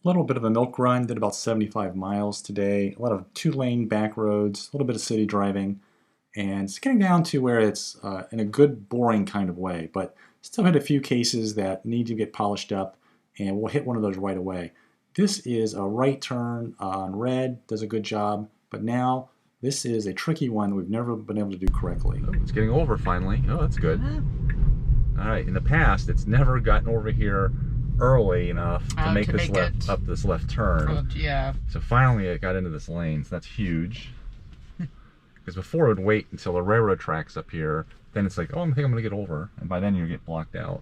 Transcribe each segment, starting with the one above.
A little bit of a milk run, did about 75 miles today. A lot of two-lane back roads, a little bit of city driving, and it's getting down to where it's in a good, boring kind of way, but still hit a few cases that need to get polished up, and we'll hit one of those right away. This is a right turn on red, does a good job, but now this is a tricky one that we've never been able to do correctly. Oh, it's getting over finally. Oh, that's good. All right, in the past, it's never gotten over here early enough to make this up this left turn. Yeah. So finally it got into this lane, so that's huge. Because before it would wait until the railroad tracks up here, then it's like, oh, I think I'm gonna get over, and by then you get blocked out.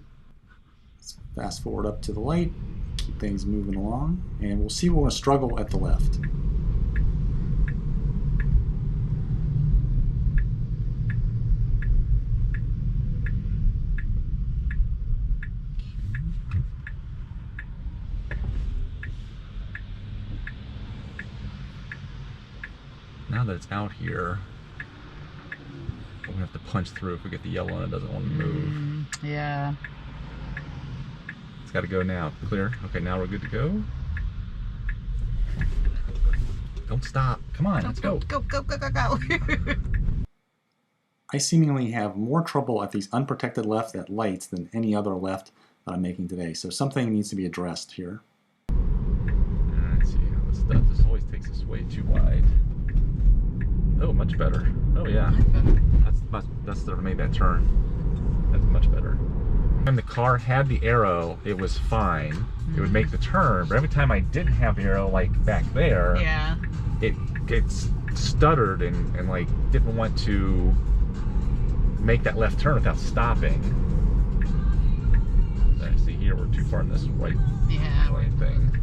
Let's fast forward up to the light, keep things moving along, and we'll see we're gonna struggle at the left. Now that it's out here, we're gonna have to punch through if we get the yellow and it doesn't want to move. Yeah. It's got to go now. Clear. Okay, now we're good to go. Don't stop. Come on, let's go. Go. I seemingly have more trouble at these unprotected lefts at lights than any other left that I'm making today, so something needs to be addressed here. Let's see how this does. This always takes us way too wide. Oh, much better. Oh yeah, that's sort of made that turn. That's much better. When the car had the arrow, it was fine. It would make the turn, but every time I didn't have the arrow, like back there, Yeah. it stuttered and like didn't want to make that left turn without stopping. I see here we're too far in this right lane thing.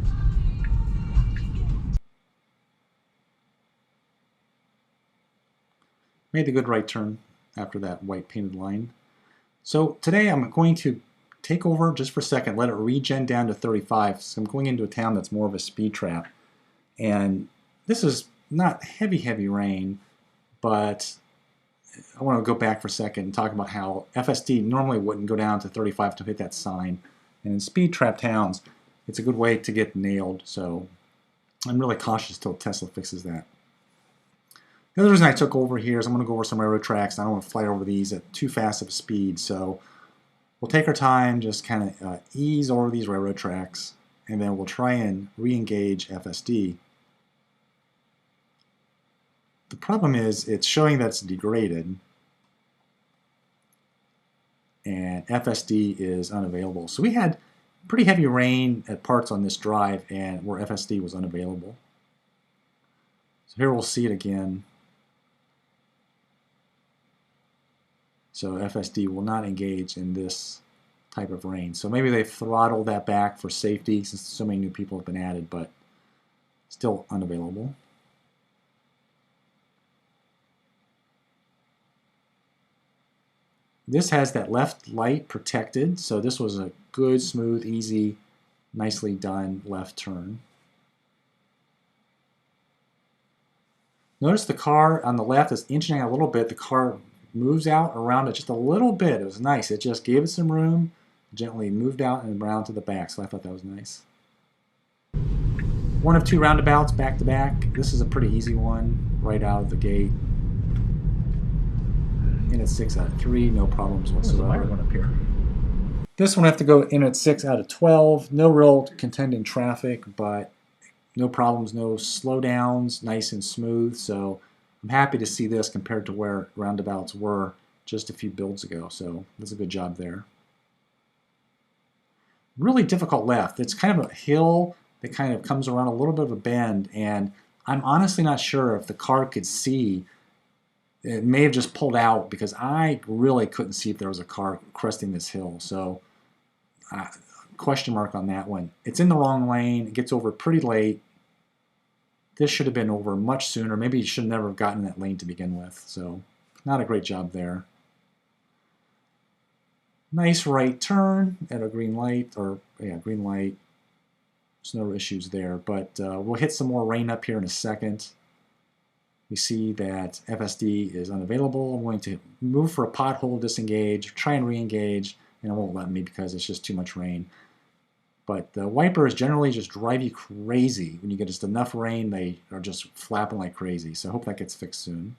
Made a good right turn after that white painted line. So today I'm going to take over just for a second, let it regen down to 35. So I'm going into a town that's more of a speed trap. And this is not heavy rain, but I want to go back for a second and talk about how FSD normally wouldn't go down to 35 to hit that sign. And in speed trap towns, it's a good way to get nailed. So I'm really cautious till Tesla fixes that. The other reason I took over here is I'm going to go over some railroad tracks. I don't want to fly over these at too fast of a speed, so we'll take our time, just kind of ease over these railroad tracks, and then we'll try and re-engage FSD. The problem is it's showing that it's degraded, and FSD is unavailable. So we had pretty heavy rain at parts on this drive, and where FSD was unavailable. So here we'll see it again. So FSD will not engage in this type of rain. So maybe they've throttled that back for safety since so many new people have been added, but still unavailable. This has that left light protected, so this was a good, smooth, easy, nicely done left turn. Notice the car on the left is inching out a little bit. The car moves out around it just a little bit. It was nice. It just gave it some room, gently moved out and around to the back, so I thought that was nice. One of two roundabouts back to back. This is a pretty easy one right out of the gate. In at 6 out of 3, no problems whatsoever. There's a lighter one up here. This one I have to go in at 6 out of 12. No real contending traffic, but no problems, no slowdowns, nice and smooth. So I'm happy to see this compared to where roundabouts were just a few builds ago. So that's a good job there. Really difficult left. It's kind of a hill that kind of comes around a little bit of a bend, and I'm honestly not sure if the car could see. It may have just pulled out because I really couldn't see if there was a car cresting this hill. So question mark on that one. It's in the wrong lane. It gets over pretty late. This should have been over much sooner. Maybe you should never have gotten that lane to begin with. So not a great job there. Nice right turn at a green light, or yeah, green light. There's no issues there, but we'll hit some more rain up here in a second. We see that FSD is unavailable. I'm going to move for a pothole, disengage, try and re-engage, and it won't let me because it's just too much rain. But the wipers generally just drive you crazy. When you get just enough rain, they are just flapping like crazy. So I hope that gets fixed soon.